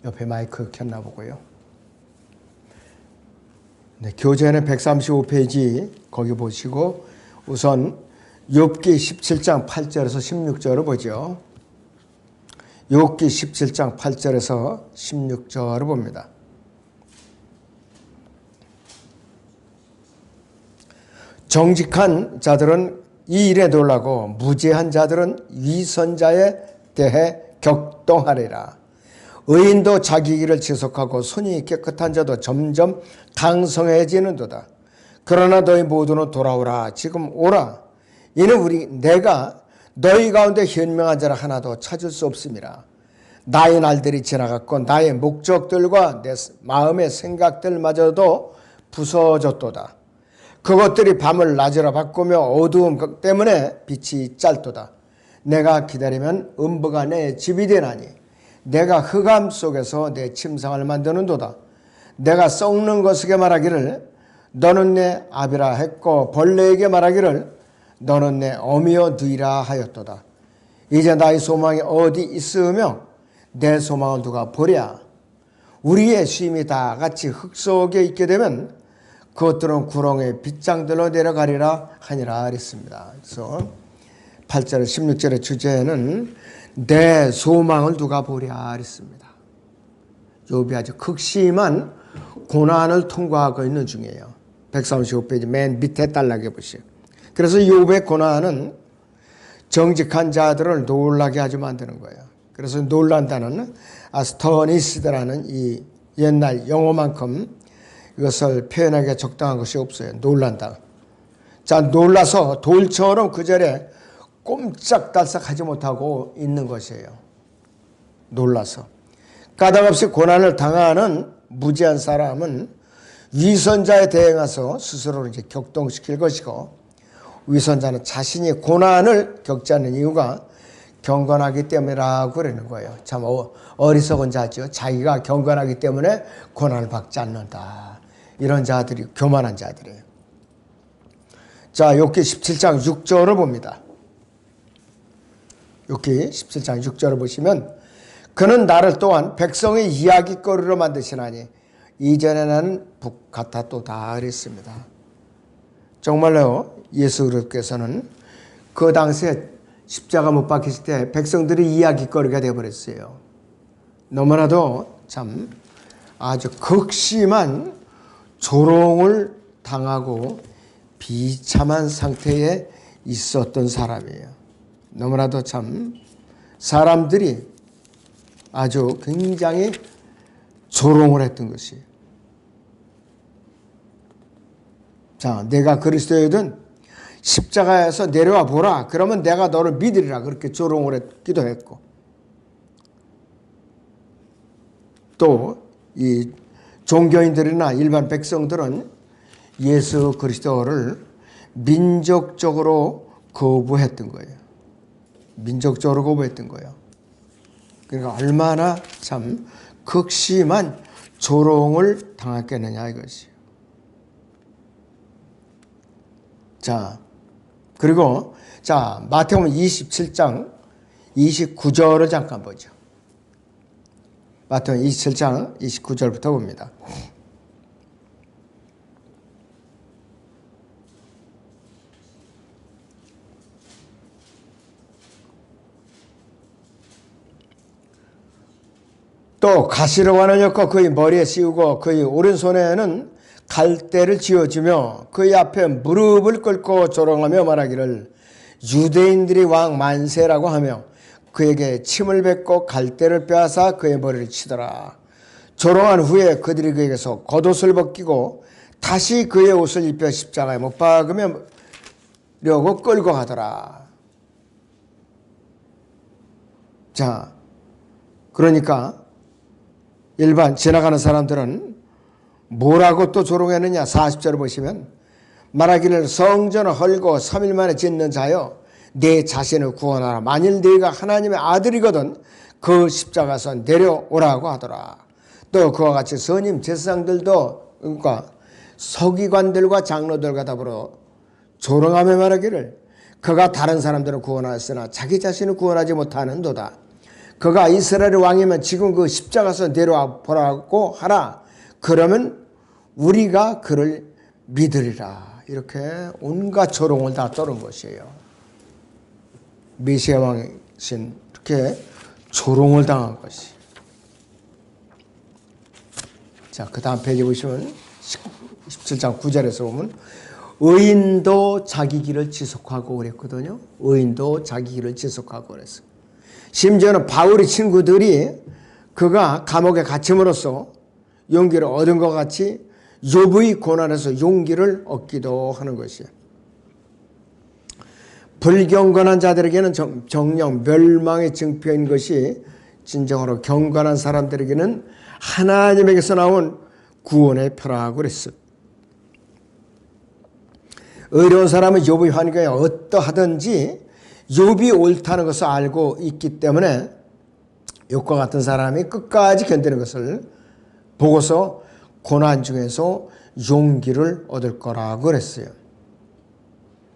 옆에 마이크 켰나 보고요. 네, 교재는 135페이지 거기 보시고 우선 욥기 17장 8절에서 16절을 보죠. 욥기 17장 8절에서 16절을 봅니다. 정직한 자들은 이 일에 놀라고 무죄한 자들은 위선자에 대해 격동하리라. 의인도 자기 길을 지속하고 손이 깨끗한 자도 점점 강성해지는도다. 그러나 너희 모두는 돌아오라. 지금 오라. 이는 내가 너희 가운데 현명한 자를 하나도 찾을 수 없음이라. 나의 날들이 지나갔고 나의 목적들과 내 마음의 생각들마저도 부서졌도다. 그것들이 밤을 낮으로 바꾸며 어두움 때문에 빛이 짧도다. 내가 기다리면 음부가 내 집이 되나니 내가 흑암 속에서 내 침상을 만드는도다. 내가 썩는 것에게 말하기를 너는 내 아비라 했고 벌레에게 말하기를 너는 내 어미여 누이라 하였도다. 이제 나의 소망이 어디 있으며 내 소망을 누가 보랴. 우리의 쉼이 다 같이 흙 속에 있게 되면 그것들은 구렁의 빗장들로 내려가리라 하니라 그랬습니다. 그래서 8절 16절의 주제는 내 소망을 누가 보랴 그랬습니다. 욥이 아주 극심한 고난을 통과하고 있는 중이에요. 135페이지 맨 밑에 딸락해 보시오. 그래서 욥의 고난은 정직한 자들을 놀라게 하지 만드는 거예요. 그래서 놀란다는 아스토니스드라는 이 옛날 영어만큼 이것을 표현하기가 적당한 것이 없어요. 놀란다. 자, 놀라서 돌처럼 그 자리에 꼼짝달싹하지 못하고 있는 것이에요. 놀라서. 까닭없이 고난을 당하는 무지한 사람은 위선자에 대응해서 스스로를 이제 격동시킬 것이고, 위선자는 자신이 고난을 겪지 않는 이유가 경건하기 때문이라고 그러는 거예요. 참 어리석은 자죠. 자기가 경건하기 때문에 고난을 받지 않는다. 이런 자들이 교만한 자들이에요. 자, 욥기 17장 6절을 봅니다. 욥기 17장 6절을 보시면 그는 나를 또한 백성의 이야기거리로 만드시나니 이전에 나는 북 같았도다 그랬습니다. 정말로 예수 그리스도께서는 그 당시에 십자가 못 박히실 때 백성들이 이야기거리가 되어버렸어요. 너무나도 참 아주 극심한 조롱을 당하고 비참한 상태에 있었던 사람이에요. 너무나도 참 사람들이 아주 굉장히 조롱을 했던 것이에요. 자, 내가 그리스도이든 십자가에서 내려와 보라. 그러면 내가 너를 믿으리라. 그렇게 조롱을 했기도 했고, 또 이 종교인들이나 일반 백성들은 예수 그리스도를 민족적으로 거부했던 거예요. 민족적으로 거부했던 거예요. 그러니까 얼마나 참 극심한 조롱을 당했겠느냐 이것이에요. 자, 그리고 자, 마태복음 27장 29절을 잠깐 보죠. 마태복음 27장 29절부터 봅니다. 또 가시로 하는 엮어 그의 머리에 씌우고 그의 오른손에는 갈대를 쥐어주며 그의 앞에 무릎을 꿇고 조롱하며 말하기를 유대인들이 왕 만세라고 하며 그에게 침을 뱉고 갈대를 빼앗아 그의 머리를 치더라. 조롱한 후에 그들이 그에게서 겉옷을 벗기고 다시 그의 옷을 입혀 십자가에 못 박으려고 끌고 가더라. 자, 그러니까 일반 지나가는 사람들은 뭐라고 또 조롱했느냐. 40절을 보시면 말하기를 성전을 헐고 3일 만에 짓는 자여 내 자신을 구원하라. 만일 네가 하나님의 아들이거든 그 십자가에서 내려오라고 하더라. 또 그와 같이 선임 제사장들도, 그러니까 서기관들과 장로들과 더불어 조롱하며 말하기를 그가 다른 사람들을 구원하였으나 자기 자신을 구원하지 못하는도다. 그가 이스라엘의 왕이면 지금 그 십자가에서 내려와 보라고 하라. 그러면 우리가 그를 믿으리라. 이렇게 온갖 조롱을 다 떠는 것이에요. 메시아 왕이신 이렇게 조롱을 당한 것이. 자, 그 다음 페이지 보시면 17장 9절에서 보면 의인도 자기 길을 지속하고 그랬거든요. 의인도 자기 길을 지속하고 그랬어요. 심지어는 바울의 친구들이 그가 감옥에 갇힘으로써 용기를 얻은 것 같이 욥의 고난에서 용기를 얻기도 하는 것이에요. 불경건한 자들에게는 정령 멸망의 증표인 것이 진정으로 경건한 사람들에게는 하나님에게서 나온 구원의 표라고 그랬어요. 의로운 사람은 욥의 환경에 어떠하든지 욥이 옳다는 것을 알고 있기 때문에 욥과 같은 사람이 끝까지 견디는 것을 보고서 고난 중에서 용기를 얻을 거라고 그랬어요.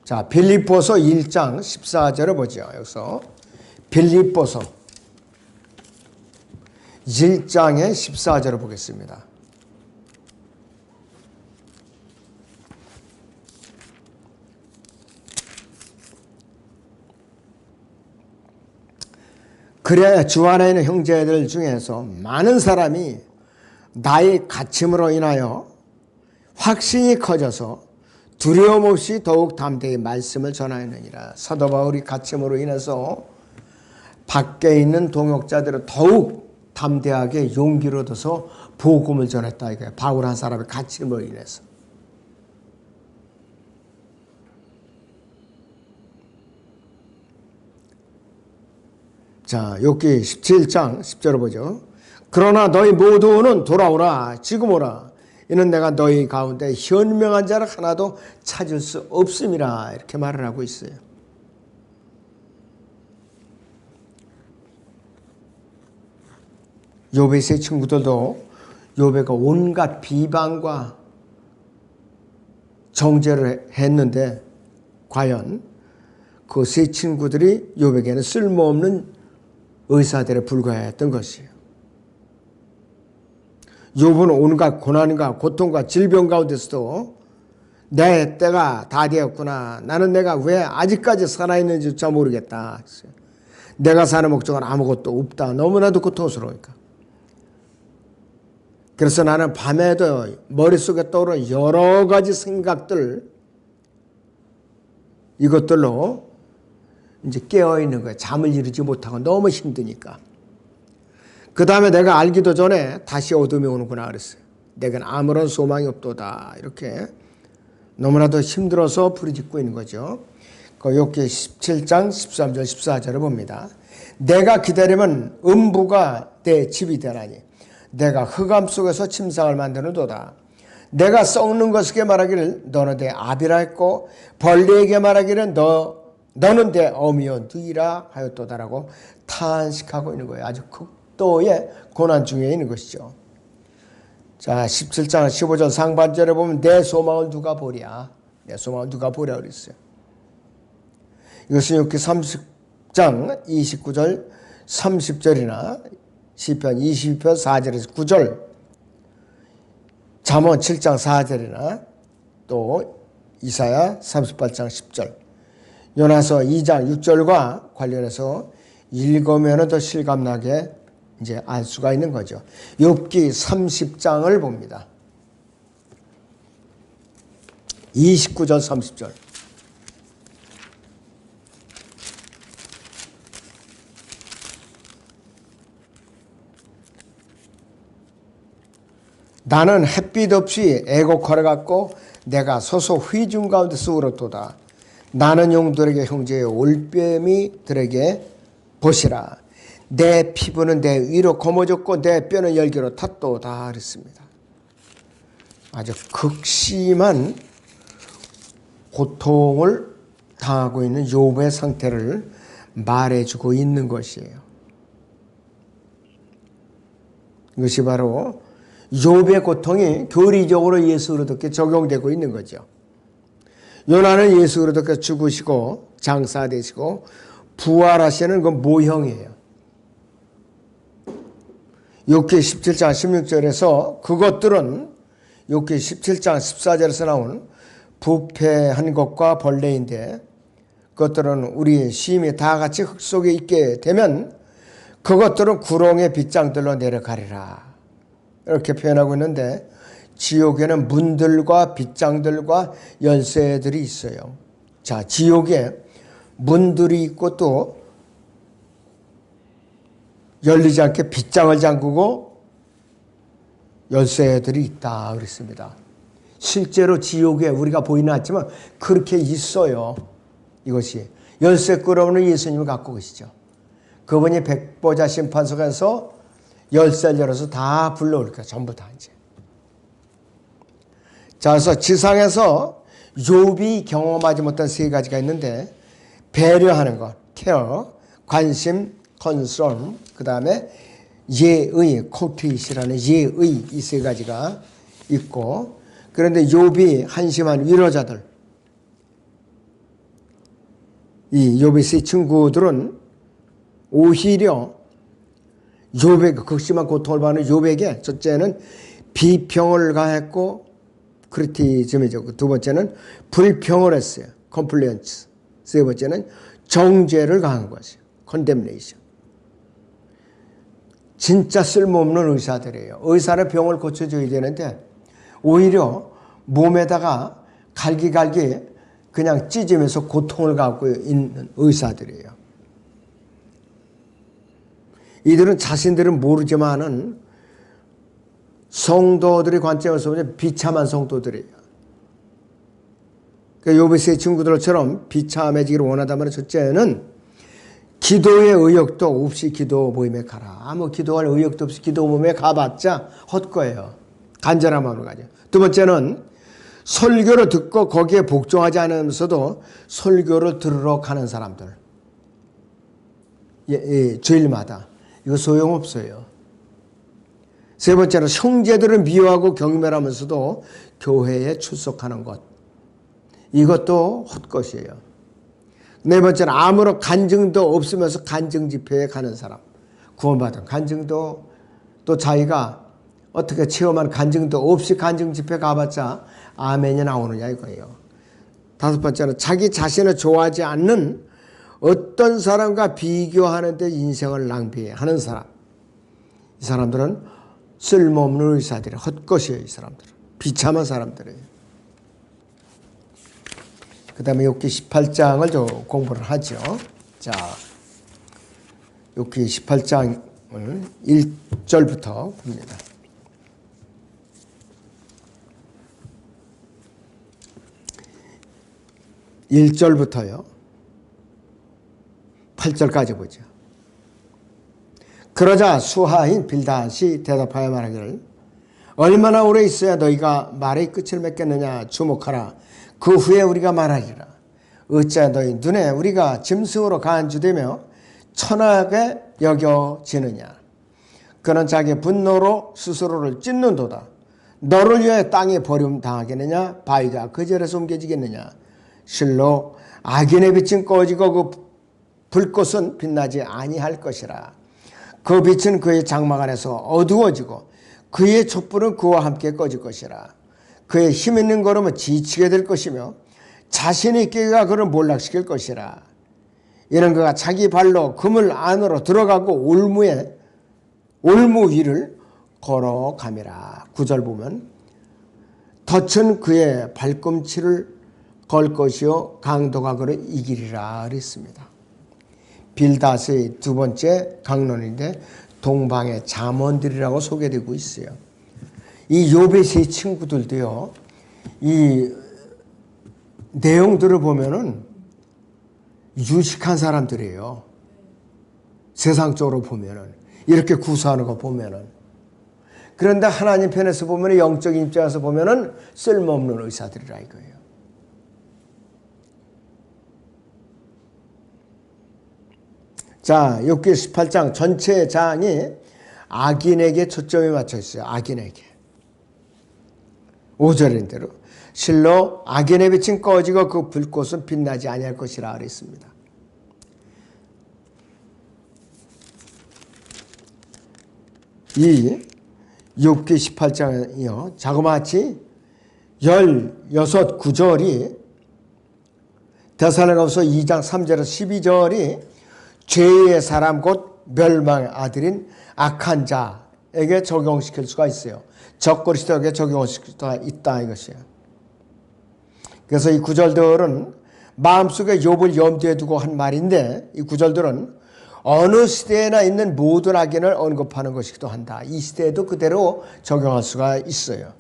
자, 빌립보서 1장 14절을 보죠. 여기서 빌립보서 1장의 14절을 보겠습니다. 그래 주 안에 있는 형제들 중에서 많은 사람이 나의 갇힘으로 인하여 확신이 커져서 두려움 없이 더욱 담대히 말씀을 전하였느니라. 사도 바울이 갇힘으로 인해서 밖에 있는 동역자들은 더욱 담대하게 용기를 얻어서 복음을 전했다. 이거예요. 바울 한 사람의 갇힘으로 인해서. 자, 욥기 17장 10절을 보죠. 그러나 너희 모두는 돌아오라. 지금 오라. 이는 내가 너희 가운데 현명한 자를 하나도 찾을 수 없음이라. 이렇게 말을 하고 있어요. 욥의 세 친구들도 욥에게 온갖 비방과 정죄를 했는데 과연 그 세 친구들이 욥에게는 쓸모없는 의사들에 불과했던 것이에요. 욥은 온갖 고난과 고통과 질병 가운데서도 내 때가 다 되었구나. 나는 내가 왜 아직까지 살아있는지조차 모르겠다. 내가 사는 목적은 아무것도 없다. 너무나도 고통스러우니까. 그래서 나는 밤에도 머릿속에 떠오르는 여러 가지 생각들, 이것들로 이제 깨어있는 거예요. 잠을 이루지 못하고 너무 힘드니까. 그 다음에 내가 알기도 전에 다시 어둠이 오는구나 그랬어요. 내겐 아무런 소망이 없도다. 이렇게 너무나도 힘들어서 부르짖고 있는 거죠. 그 욥기 17장 13절 14절을 봅니다. 내가 기다리면 음부가 내 집이 되나니 내가 흑암 속에서 침상을 만드는도다. 내가 썩는 것에게 말하기를 너는 내 아비라 했고 벌레에게 말하기를 너는 내 어미여 누이라 하였도다라고 탄식하고 있는 거예요. 아주 극도의 고난 중에 있는 것이죠. 자, 17장 15절 상반절에 보면 내 소망을 누가 보랴. 내 소망을 누가 보랴 그랬어요. 이것은 이렇게 30장 29절 30절이나 시편 22편 4절에서 9절 잠언 7장 4절이나 또 이사야 38장 10절 요나서 2장 6절과 관련해서 읽으면 더 실감나게 이제 알 수가 있는 거죠. 욥기 30장을 봅니다. 29절 30절. 나는 햇빛 없이 애곡하러 갔고 내가 서서 회중 가운데서 울었도다. 나는 용들에게 형제의 올빼미들에게 보시라. 내 피부는 내 위로 거머졌고 내 뼈는 열기로 탔도다 그랬습니다. 아주 극심한 고통을 당하고 있는 욥의 상태를 말해주고 있는 것이에요. 이것이 바로 욥의 고통이 교리적으로 예수 그리스도께 적용되고 있는 거죠. 요나는 예수 그리스도께 죽으시고 장사되시고 부활하시는 그 모형이에요. 욥기 17장 16절에서 그것들은 욥기 17장 14절에서 나온 부패한 것과 벌레인데 그것들은 우리의 심이 다 같이 흙 속에 있게 되면 그것들은 구렁의 빗장들로 내려가리라. 이렇게 표현하고 있는데 지옥에는 문들과 빗장들과 열쇠들이 있어요. 자, 지옥에 문들이 있고 또 열리지 않게 빗장을 잠그고 열쇠들이 있다 그랬습니다. 실제로 지옥에 우리가 보이는 않지만 그렇게 있어요. 이것이 열쇠 끌어오는 예수님을 갖고 계시죠. 그분이 백보자 심판석에서 열쇠를 열어서 다 불러올 거예요. 전부 다 이제. 자, 그래서 지상에서 욥이 경험하지 못한 세 가지가 있는데 배려하는 것, 케어, 관심, concern, 그 다음에 예의, 코트잇이라는 예의 이 세 가지가 있고 그런데 욥이 한심한 위로자들 이 욥의 세 친구들은 오히려 욥에게 극심한 고통을 받는 욥에게 첫째는 비평을 가했고 크리티즘이죠. 두 번째는 불평을 했어요. 컴플레인스. 세 번째는 정죄를 가한 것이에요. 컨뎀네이션. 진짜 쓸모없는 의사들이에요. 의사는 병을 고쳐줘야 되는데 오히려 몸에다가 갈기갈기 그냥 찢으면서 고통을 갖고 있는 의사들이에요. 이들은 자신들은 모르지만은 성도들의 관점에서 보면 비참한 성도들이에요. 그러니까 욥의 세 친구들처럼 비참해지기를 원하다면 첫째는 기도의 의욕도 없이 기도 모임에 가라. 아무 기도할 의욕도 없이 기도 모임에 가봤자 헛거예요. 간절한 마음으로 가죠. 두 번째는 설교를 듣고 거기에 복종하지 않으면서도 설교를 들으러 가는 사람들. 주일마다. 이거 소용없어요. 세 번째는 형제들을 미워하고 경멸하면서도 교회에 출석하는 것. 이것도 헛것이에요. 네 번째는 아무런 간증도 없으면서 간증 집회에 가는 사람. 구원받은 간증도 또 자기가 어떻게 체험한 간증도 없이 간증 집회 가봤자 아멘이 나오느냐 이거예요. 다섯 번째는 자기 자신을 좋아하지 않는 어떤 사람과 비교하는 데 인생을 낭비하는 사람. 이 사람들은 쓸모없는 의사들이 헛것이에요. 이 사람들은. 비참한 사람들이에요. 그 다음에 욥기 18장을 좀 공부를 하죠. 자, 욥기 18장을 1절부터 봅니다. (1절부터요) 8절까지 보죠. 그러자 수하인 빌닷이 대답하여 말하기를 얼마나 오래 있어야 너희가 말의 끝을 맺겠느냐. 주목하라. 그 후에 우리가 말하리라. 어찌하여 너희 눈에 우리가 짐승으로 간주되며 천하게 여겨지느냐. 그는 자기 분노로 스스로를 찢는도다. 너를 위하여 땅에 버림당하겠느냐. 바위가 그 절에서 옮겨지겠느냐. 실로 악인의 빛은 꺼지고 그 불꽃은 빛나지 아니할 것이라. 그 빛은 그의 장막 안에서 어두워지고 그의 촛불은 그와 함께 꺼질 것이라. 그의 힘 있는 걸음은 지치게 될 것이며 자신의 깨가 그를 몰락시킬 것이라. 이는 그가 자기 발로 그물 안으로 들어가고 올무 위를 걸어감이라. 9절 보면 덫은 그의 발꿈치를 걸 것이요 강도가 그를 이기리라 그랬습니다. 빌닷의 두 번째 강론인데 동방의 잠언들이라고 소개되고 있어요. 이 욥의 세 친구들도요. 이 내용들을 보면은 유식한 사람들이에요. 세상적으로 보면은 이렇게 구사하는 거 보면은. 그런데 하나님 편에서 보면은 영적인 입장에서 보면은 쓸모없는 의사들이라 이거예요. 자, 욥기 18장 전체 장이 악인에게 초점이 맞춰 있어요. 악인에게. 5절인 대로 실로 악인의 빛은 꺼지고 그 불꽃은 빛나지 아니할 것이라 그랬습니다. 이 욥기 18장이요. 자그마치 16구절이 데살로니가후서 2장 3절에서 12절이 죄의 사람 곧 멸망의 아들인 악한 자에게 적용시킬 수가 있어요. 적그리스도에게 적용시킬 수가 있다 이것이에요. 그래서 이 구절들은 마음속에 욥을 염두에 두고 한 말인데 이 구절들은 어느 시대에나 있는 모든 악인을 언급하는 것이기도 한다. 이 시대에도 그대로 적용할 수가 있어요.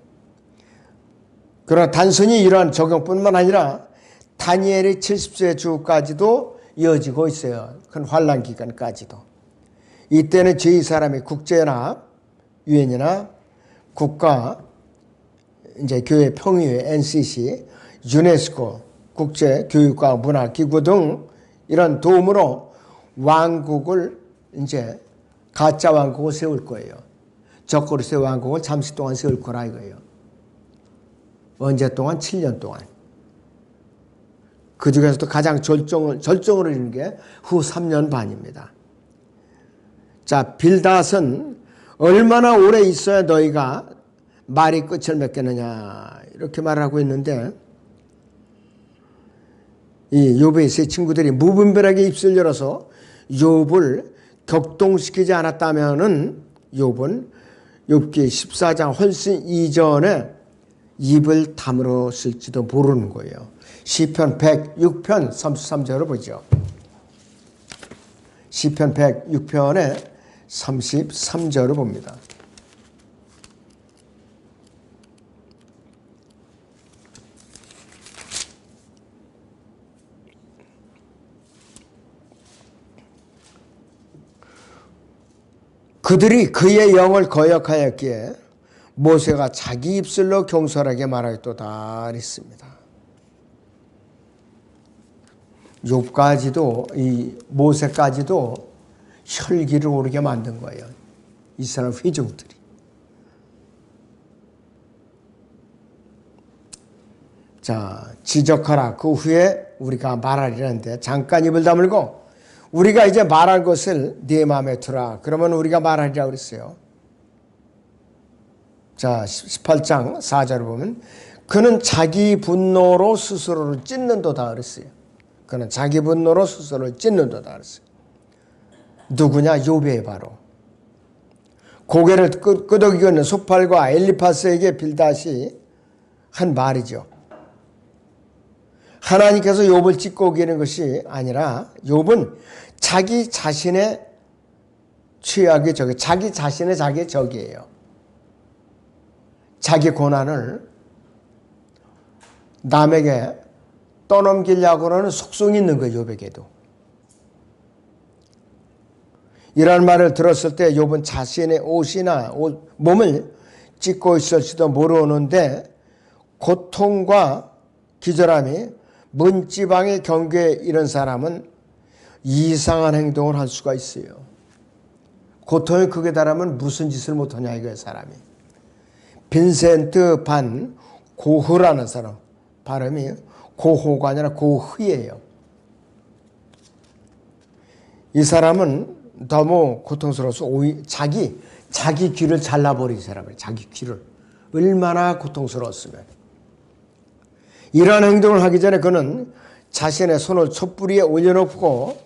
그러나 단순히 이러한 적용뿐만 아니라 다니엘의 70세 주까지도 이어지고 있어요. 큰 환란 기간까지도. 이때는 제2 사람이 국제나 유엔이나 국가, 이제 교회 평의회, NCC, 유네스코, 국제 교육과 문화 기구 등 이런 도움으로 왕국을 이제 가짜 왕국을 세울 거예요. 적그리스도의 왕국을 잠시 동안 세울 거라 이거예요. 언제 동안? 7년 동안. 그 중에서도 가장 절정을 이루는 게 후 3년 반입니다. 자, 빌닷은 얼마나 오래 있어야 너희가 말이 끝을 맺겠느냐 이렇게 말하고 있는데 이 욥의 세 친구들이 무분별하게 입술 열어서 욥을 격동시키지 않았다면은 욥은 욥기 14장 훨씬 이전에 입을 다물었을지도 모르는 거예요. 시편 106편 33절을 보죠. 시편 106편의 33절을 봅니다. 그들이 그의 영을 거역하였기에 모세가 자기 입술로 경솔하게 말하였도다 했습니다. 욥까지도 이 모세까지도 혈기를 오르게 만든 거예요. 이스라엘 회중들이. 자, 지적하라. 그 후에 우리가 말하리라는데 잠깐 입을 다물고 우리가 이제 말할 것을 네 마음에 두라. 그러면 우리가 말하리라 그랬어요. 자, 18장 4절을 보면 그는 자기 분노로 스스로를 찢는도다 그랬어요. 그는 자기 분노로 스스로를 찢는도다 그랬어요. 누구냐? 욥이 바로. 고개를 끄덕이고 있는 소팔과 엘리파스에게 빌닷이 한 말이죠. 하나님께서 욥을 찢고 계는 것이 아니라 욥은 자기 자신의 최악의 적이, 자기 자신의 자기의 적이에요. 자기 고난을 남에게 떠넘기려고 하는 속성이 있는 거예요. 욥에게도. 이런 말을 들었을 때 욥은 자신의 옷이나 몸을 찢고 있을지도 모르는데 고통과 기절함이 문지방의 경계에 이른 사람은 이상한 행동을 할 수가 있어요. 고통이 극에 달하면 무슨 짓을 못하냐 이거예요. 사람이. 빈센트 반 고흐라는 사람, 발음이 고호가 아니라 고흐예요. 이 사람은 너무 고통스러워서 자기 귀를 잘라버린 사람이에요. 자기 귀를. 얼마나 고통스러웠으면. 이러한 행동을 하기 전에 그는 자신의 손을 촛불 위에 올려놓고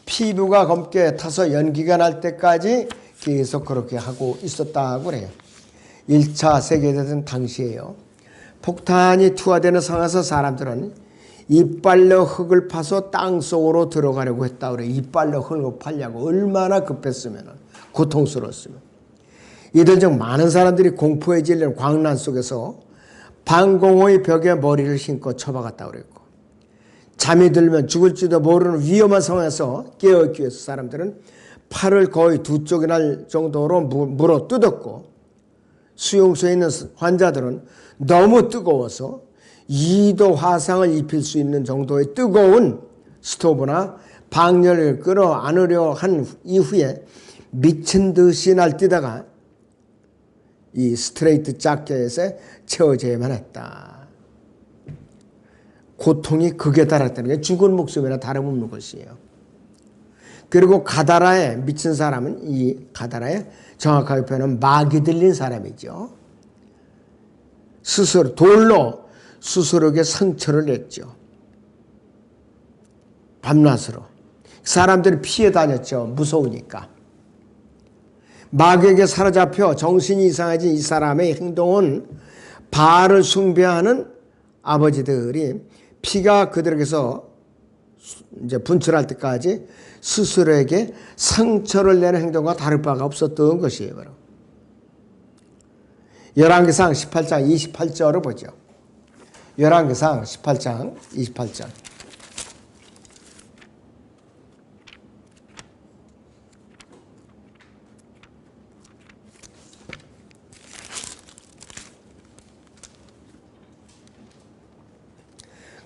피부가 검게 타서 연기가 날 때까지 계속 그렇게 하고 있었다고 그래요. 1차 세계대전 당시에요. 폭탄이 투하되는 상황에서 사람들은 이빨로 흙을 파서 땅속으로 들어가려고 했다고 그래요. 이빨로 흙을 파려고. 얼마나 급했으면, 고통스러웠으면. 이들 중 많은 사람들이 공포에 질리는 광란 속에서 방공호의 벽에 머리를 심고 처박았다고 그랬고, 잠이 들면 죽을지도 모르는 위험한 상황에서 깨어있기 위해서 사람들은 팔을 거의 두 쪽이 날 정도로 물어 뜯었고, 수용소에 있는 환자들은 너무 뜨거워서 2도 화상을 입힐 수 있는 정도의 뜨거운 스토브나 방열을 끌어 안으려 한 이후에 미친 듯이 날뛰다가 이 스트레이트 자켓에 채워져야만 했다. 고통이 극에 달했다는 게 죽은 목숨이나 다름없는 것이에요. 그리고 가다라에 미친 사람은 이 가다라에 정확하게 표현하면 막이 들린 사람이죠. 스스로 돌로 스스로에게 상처를 냈죠. 밤낮으로. 사람들이 피해 다녔죠. 무서우니까. 마귀에게 사로잡혀 정신이 이상해진 이 사람의 행동은 바알을 숭배하는 아버지들이 피가 그들에게서 이제 분출할 때까지 스스로에게 상처를 내는 행동과 다를 바가 없었던 것이에요. 바로. 열왕기상 18장 28절을 보죠. 열왕기상 18장 28절.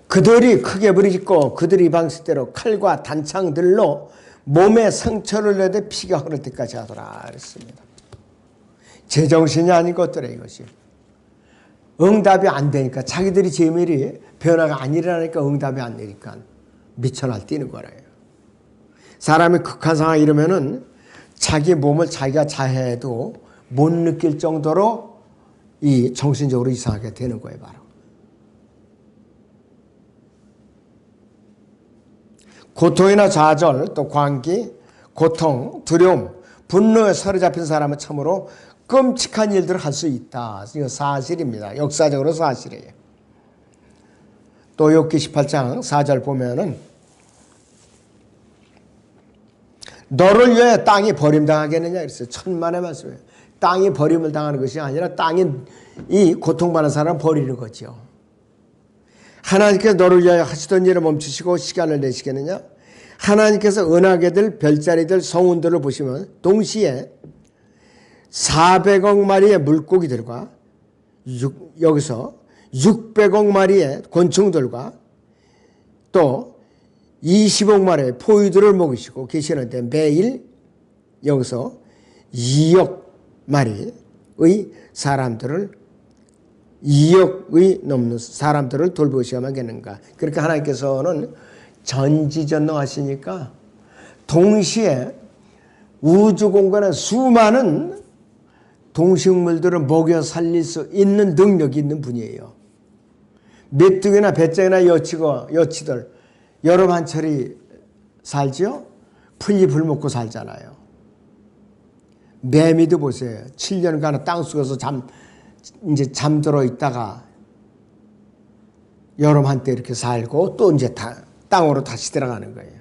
그들이 크게 부르짖고 그들이 방식대로 칼과 단창들로 몸에 상처를 내되 피가 흐를 때까지 하더라 그랬습니다. 제정신이 아닌 것들에 이것이. 응답이 안 되니까 자기들이 제밀이 변화가 안 일어나니까 응답이 안 되니까 미쳐날 뛰는 거래요. 사람이 극한 상황에 이르면은 자기 몸을 자기가 자해해도 못 느낄 정도로 이 정신적으로 이상하게 되는 거예요. 바로. 고통이나 좌절, 또 광기, 고통, 두려움, 분노에 사로잡힌 사람은 참으로 끔찍한 일들을 할 수 있다. 이거 사실입니다. 역사적으로 사실이에요. 또 욥기 18장 4절 보면은 너를 위해 땅이 버림당하겠느냐 이랬어요. 천만의 말씀이에요. 땅이 버림을 당하는 것이 아니라 땅이 이 고통받는 사람을 버리는 거죠. 하나님께서 너를 위하여 하시던 일을 멈추시고 시간을 내시겠느냐? 하나님께서 은하계들, 별자리들, 성운들을 보시면 동시에 400억 마리의 물고기들과 여기서 600억 마리의 곤충들과 또 20억 마리의 포유들을 먹이시고 계시는데 매일 여기서 2억 마리의 사람들을 2억의 넘는 사람들을 돌보셔야겠는가. 그렇게 하나님께서는 전지전능하시니까 동시에 우주 공간에 수많은 동식물들을 먹여 살릴 수 있는 능력이 있는 분이에요. 메뚜기나 배짱이나 여치들 여름 한철이 살죠? 풀잎을 먹고 살잖아요. 매미도 보세요. 7년간 땅속에서 이제 잠들어 있다가 여름 한때 이렇게 살고 또 이제 땅으로 다시 들어가는 거예요.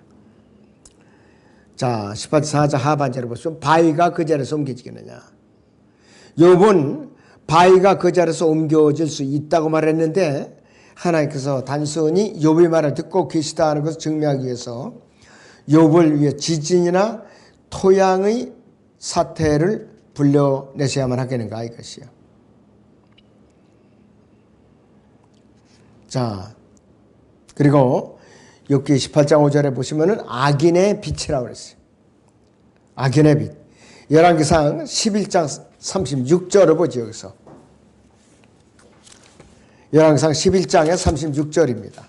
자, 18장 하반절에 보시면 바위가 그 자리에서 옮겨지겠느냐. 욥은 바위가 그 자리에서 옮겨질 수 있다고 말했는데 하나님께서 단순히 욥의 말을 듣고 계시다 하는 것을 증명하기 위해서 욥을 위해 지진이나 토양의 사태를 불려내셔야만 하겠는가 이것이요. 자, 그리고 욥기 18장 5절에 보시면은 악인의 빛이라고 그랬어요. 악인의 빛. 열왕기상 11장 36절을 보죠, 여기서. 열왕기상 11장의 36절입니다.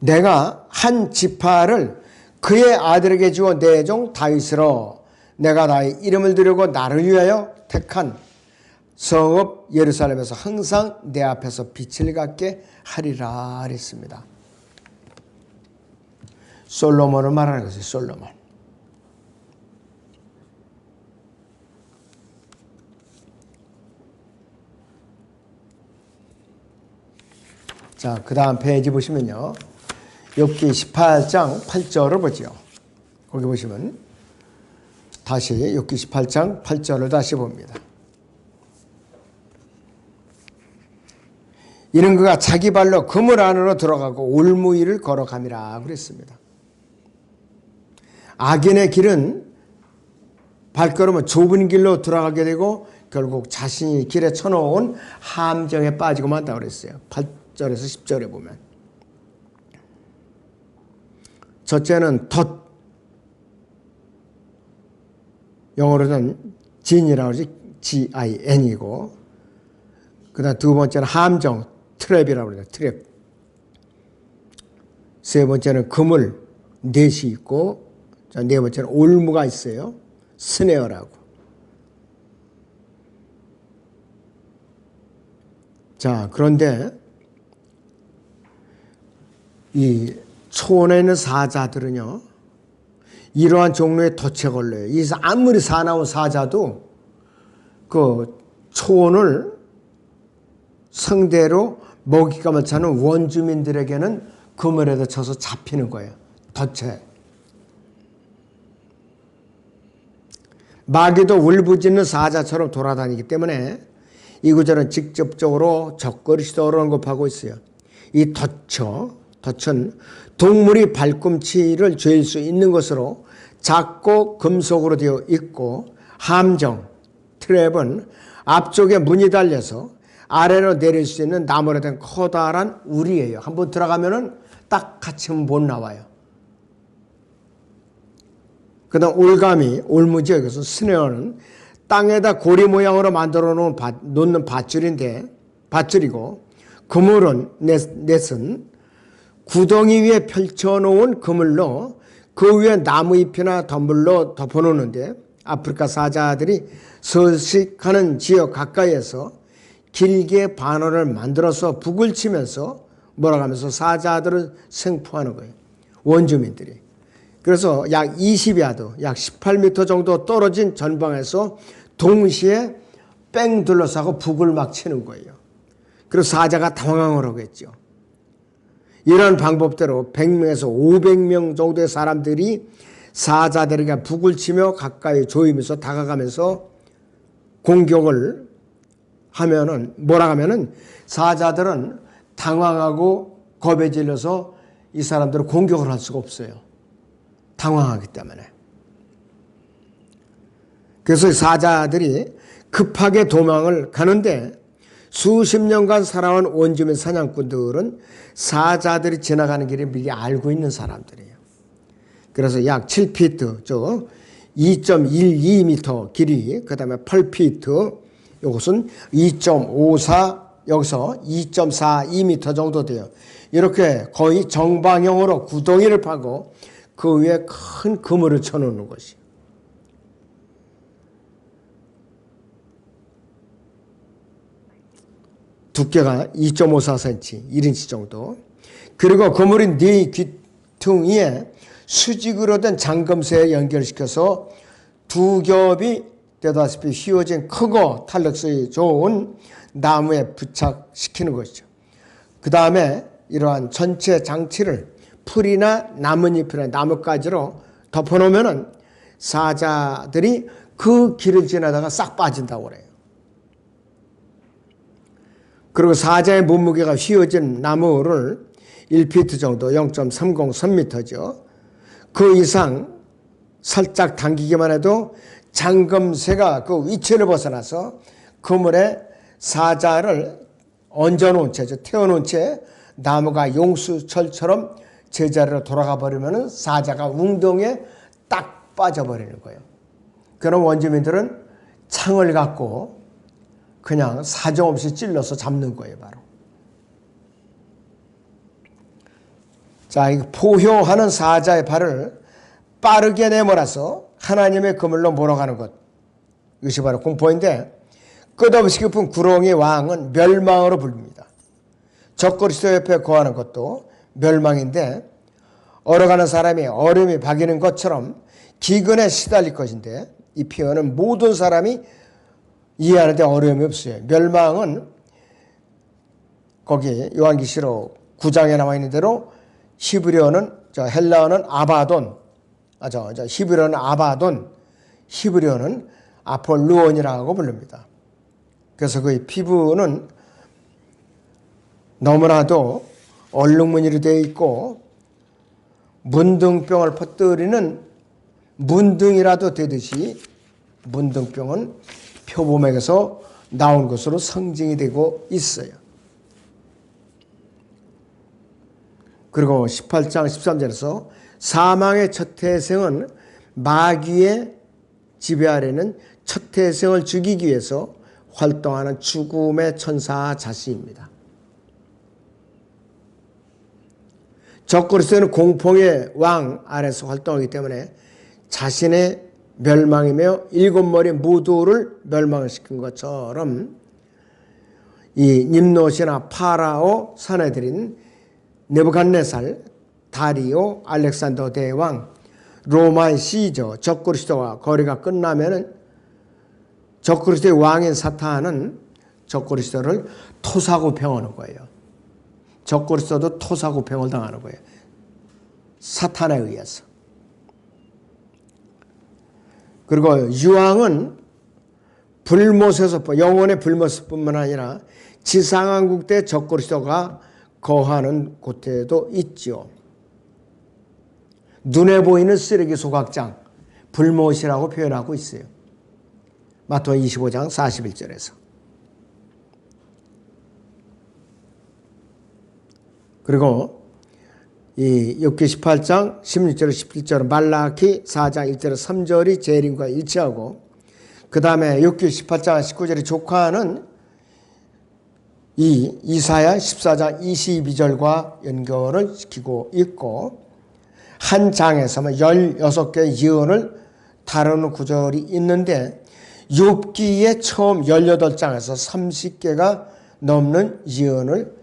내가 한 지파를 그의 아들에게 주어 내 종 다윗으로 내가 나의 이름을 두려고 나를 위하여 택한 성읍 예루살렘에서 항상 내 앞에서 빛을 갖게 하리라 그랬습니다. 솔로몬을 말하는 것이에요. 솔로몬. 자, 그 다음 페이지 보시면요. 욥기 18장 8절을 보죠. 거기 보시면 다시 욥기 18장 8절을 다시 봅니다. 이는 그가 자기 발로 그물 안으로 들어가고 올무이를 걸어감이라 그랬습니다. 악인의 길은 발걸음은 좁은 길로 들어가게 되고 결국 자신이 길에 쳐놓은 함정에 빠지고 만다고 그랬어요. 8절에서 10절에 보면. 첫째는 덫, 영어로는 진이라고 하지, G-I-N이고 그다음 두 번째는 함정, 트랩이라고 그래요. 트랩. 세 번째는 그물, 넷이 있고, 자, 네 번째는 올무가 있어요. 스네어라고. 자, 그런데 이 초원에 있는 사자들은요, 이러한 종류의 덫에 걸려요. 이 아무리 사나운 사자도 그 초원을 상대로 먹잇감을 찾는 원주민들에게는 그물에다 쳐서 잡히는 거예요. 덫에. 마귀도 울부짖는 사자처럼 돌아다니기 때문에 이 구절은 직접적으로 적그리스도 언급하고 있어요. 이 덫은 동물이 발꿈치를 죄일 수 있는 것으로 작고 금속으로 되어 있고, 함정, 트랩은 앞쪽에 문이 달려서 아래로 내릴 수 있는 나무로 된 커다란 울이에요. 한번 들어가면은 딱 갇히면 못 나와요. 그 다음 올가미, 올무지요. 그래서 스네어는 땅에다 고리 모양으로 만들어 놓는 밧줄이고, 그물은, 넷은 구덩이 위에 펼쳐놓은 그물로 그 위에 나무잎이나 덤불로 덮어놓는데, 아프리카 사자들이 서식하는 지역 가까이에서 길게 반원을 만들어서 북을 치면서 몰아가면서 사자들을 생포하는 거예요. 원주민들이. 그래서 약 20야드, 약 18m 정도 떨어진 전방에서 동시에 뺑 둘러싸고 북을 막 치는 거예요. 그래서 사자가 당황을 하겠죠. 이런 방법대로 100명에서 500명 정도의 사람들이 사자들에게 북을 치며 가까이 조이면서 다가가면서 공격을 하면은, 몰아가면은 사자들은 당황하고 겁에 질려서 이 사람들은 공격을 할 수가 없어요. 당황하기 때문에. 그래서 사자들이 급하게 도망을 가는데, 수십 년간 살아온 원주민 사냥꾼들은 사자들이 지나가는 길을 미리 알고 있는 사람들이에요. 그래서 약 7피트, 즉 2.12m 길이, 그 다음에 8피트, 이것은 2.54, 여기서 2.42m 정도 돼요. 이렇게 거의 정방형으로 구덩이를 파고 그 위에 큰 그물을 쳐놓는 것이에요. 두께가 2.54cm, 1인치 정도. 그리고 그물이 네 귀퉁이에 수직으로 된 잠금쇠에 연결시켜서 두 겹이 되다시피 휘어진 크고 탄력성이 좋은 나무에 부착시키는 것이죠. 그 다음에 이러한 전체 장치를 풀이나 나뭇잎이나 나뭇가지로 덮어놓으면 사자들이 그 길을 지나다가 싹 빠진다고 그래요. 그리고 사자의 몸무게가 휘어진 나무를 1피트 정도, 0.30cm죠. 그 이상 살짝 당기기만 해도 잠금쇠가 그 위치를 벗어나서 그물에 사자를 얹어놓은 채죠. 태워놓은 채 나무가 용수철처럼 제자리로 돌아가 버리면 사자가 웅덩이에 딱 빠져버리는 거예요. 그럼 원주민들은 창을 갖고 그냥 사정없이 찔러서 잡는 거예요, 바로. 자, 이 포효하는 사자의 발을 빠르게 내몰아서 하나님의 그물로 몰아가는 것. 이것이 바로 공포인데, 끝없이 깊은 구렁이 왕은 멸망으로 불립니다. 적그리스도 옆에 거하는 것도 멸망인데, 얼어가는 사람이 얼음이 박이는 것처럼 기근에 시달릴 것인데, 이 표현은 모든 사람이 이해하는데 어려움이 없어요. 멸망은 거기 요한계시록 9장에 나와 있는 대로 히브리어는, 헬라어는 아바돈, 히브리어는 아바돈, 히브리어는 아폴루온이라고 부릅니다. 그래서 그의 피부는 너무나도 얼룩무늬로 되어 있고 문둥병을 퍼뜨리는 문둥이라도 되듯이 문둥병은 표범에게서 나온 것으로 상징이 되고 있어요. 그리고 18장 13절에서 사망의 첫 태생은 마귀의 지배 아래는 첫 태생을 죽이기 위해서 활동하는 죽음의 천사 자신입니다. 적그리스도는 공포의 왕 아래서 활동하기 때문에 자신의 멸망이며 일곱 머리 모두를 멸망을 시킨 것처럼 이 님롯이나 파라오 사내들인 느부갓네살, 다리오, 알렉산더 대왕, 로마의 시저, 적그리스도와 거리가 끝나면은 적그리스도의 왕인 사탄은 적그리스도를 토사구팽하는 거예요. 적그리스도도 토사구팽을 당하는 거예요. 사탄에 의해서. 그리고 유황은 불못에서 영원의 불못뿐만 아니라 지상왕국 때 적그리스도가 거하는 곳에도 있죠. 눈에 보이는 쓰레기 소각장, 불못이라고 표현하고 있어요. 마태복음 25장 41절에서. 그리고 이 욥기 18장 16절 17절, 말라키 4장 1절 3절이 재림과 일치하고, 그 다음에 욥기 18장 19절의 조카는 이 이사야 14장 22절과 연결을 시키고 있고, 한 장에서만 16개의 예언을 다루는 구절이 있는데 욥기의 처음 18장에서 30개가 넘는 예언을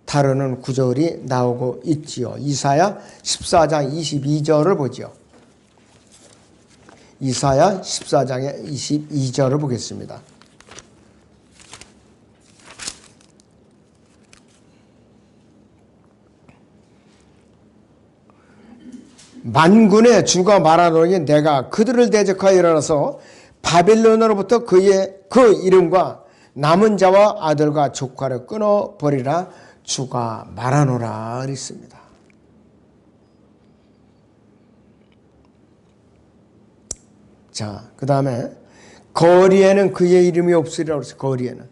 다루는 구절이 나오고 있지요. 이사야 14장 22절을 보죠. 이사야 14장의 22절을 보겠습니다. 만군의 주가 말하노니 내가 그들을 대적하여 일어나서 바빌론으로부터 그 이름과 남은 자와 아들과 조카를 끊어버리라 주가 말하노라 그랬습니다. 자, 그 다음에 거리에는 그의 이름이 없으리라고 그랬어요. 거리에는.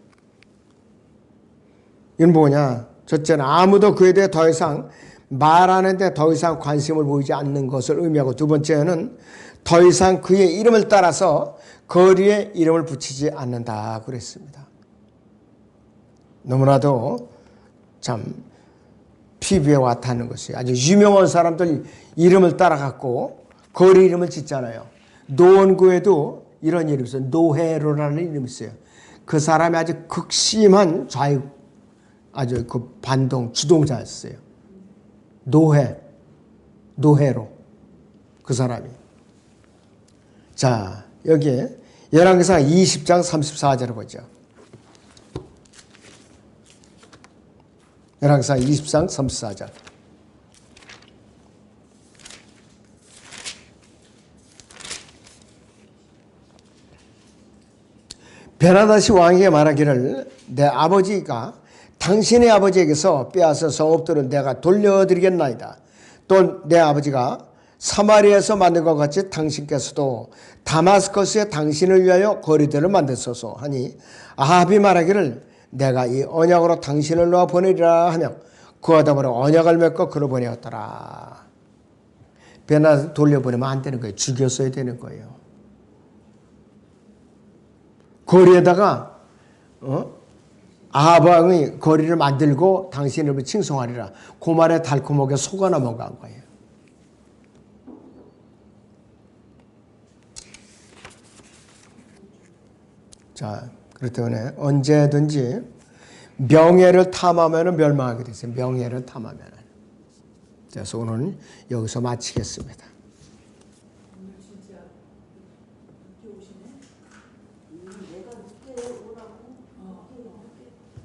이건 뭐냐? 첫째는 아무도 그에 대해 더 이상 말하는데 더 이상 관심을 보이지 않는 것을 의미하고, 두 번째는 더 이상 그의 이름을 따라서 거리에 이름을 붙이지 않는다 그랬습니다. 너무나도 참 피부에 와닿는 것이에요. 아주 유명한 사람들 이름을 따라갖고 거리 이름을 짓잖아요. 노원구에도 이런 이름이 있어요. 노회로라는 이름이 있어요. 그 사람이 아주 극심한 아주 그 반동 주동자였어요. 노회로 그 사람이. 자, 여기에 열왕기상 20장 34절을 보죠. 열왕기상 20장 34절. 베나다시 왕에게 말하기를 내 아버지가 당신의 아버지에게서 빼앗은 성읍들은 내가 돌려드리겠나이다. 또 내 아버지가 사마리아에서 만든 것 같이 당신께서도 다마스커스에 당신을 위하여 거리들을 만드소서 하니, 아합이 말하기를 내가 이 언약으로 당신을 놓아 보내리라 하며 그와 더불어 언약을 맺고 그를 보내었더라. 베나다시 돌려보내면 안 되는 거예요. 죽였어야 되는 거예요. 거리에다가 아합 왕이 거리를 만들고 당신을 칭송하리라. 그 말에 달콤하게 속아 넘어간 거예요. 자, 그렇기 때문에 언제든지 명예를 탐하면 멸망하게 됐어요. 명예를 탐하면. 그래서 오늘 여기서 마치겠습니다.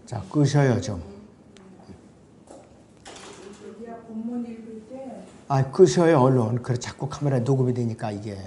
자, 끄셔요 좀. 끄셔요 얼른. 그래 자꾸 카메라에 녹음이 되니까 이게.